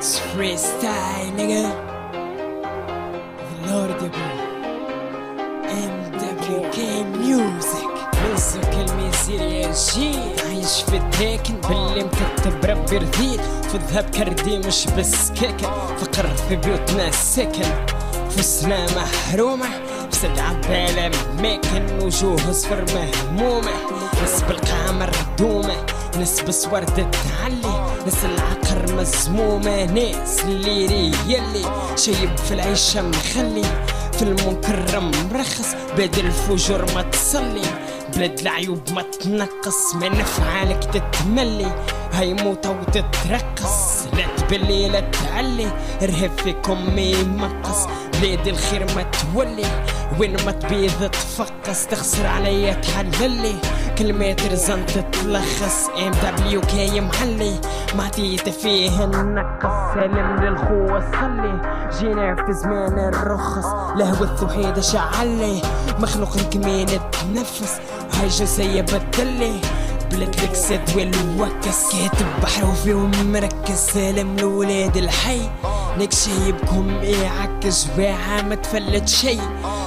It's freestyle, nigga. The Lord يا بو MWK Music. ميوزك الميزيرياجي عايش في الداكن باللي مكتب ربي رذيل. في الذهب كردي مش بس كيكن، فقر في بيوتنا السكن. فلوسنا محرومة بسد عبالة ماكن، وجوه صفر مهمومة. ناس بالقاع مردومة، ناس بصور تتعلي، ناس العقر مزمومة، ناس اللي ريالي شايب في العيشة مخلي، في المنكر مرخص بلاد الفجور ما تصلي، بلاد العيوب ما تنقص، من افعالك تتملي، هاي موتة وتترقص، لا تبلي لا تعلي، ارهب فيكم يمقص، بلاد الخير ما تولي، وين ما تبيض تفقص، تخسر عليا تحللي، كلمات رزان تتلخص، MWK محلي، ما عطيت فيه النقص، سلم للخوة صلي، جينا في زمان الرخص، لهوة وحيدة شعلي، مخلوق كمين تنفس، هاي جنسية بدلي، بلاد الكسد والوكس، كاتب بحروفي ومركز، سالم لولاد الحي، نيك شايبكم يعكس جواعة ما تفلت شي،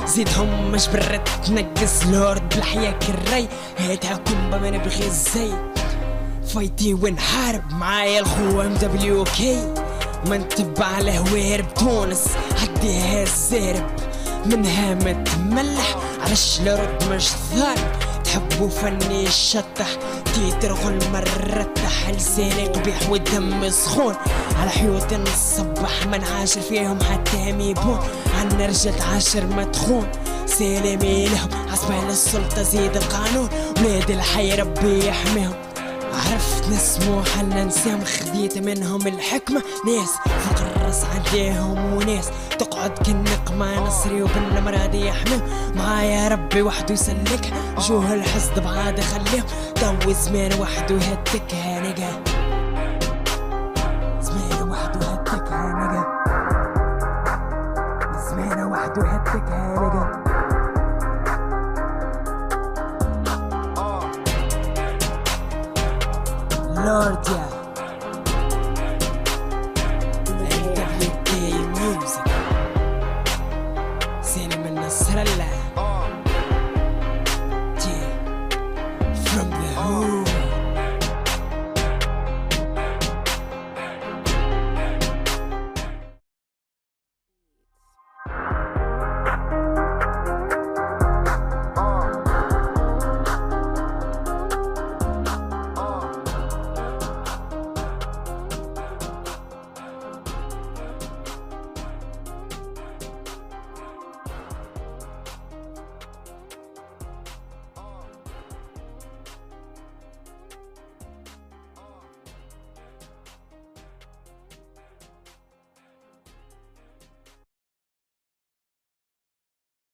زيدهم مش برد تنقص، لورد بالحياة كالري، هاتها كومبا ما نبغي الزي، فايتي ونحارب معايا الخوة MWK، ما نتبع الهوارب تونس حديها الزارب، منها ما تملح عرش لرد مش ضارب، تحبوا فني الشطح تيترغل مرتح، لسانك بيح والدم سخون، على حيوط نصبح ما نعاشر فيهم حتى ميبون، عنا رجال عاشر ما تخون، سلامي لهم عصبان السلطة زيد القانون، ولاد الحي ربي يحميهم، عرفت ناس مو حل ننساهم، خديت منهم الحكمة، ناس فوق الراس عليهم، وناس تقعد كالنقمة، نصري وبالمراد يحميهم، معايا ربي وحده يسلك، وجوه الحسد بعاد خليهم، تو زمان وحده يهتكها نجا، زمان وحده يهتكها نجا، زمان وحده يهتكها نجا. Lord, yeah.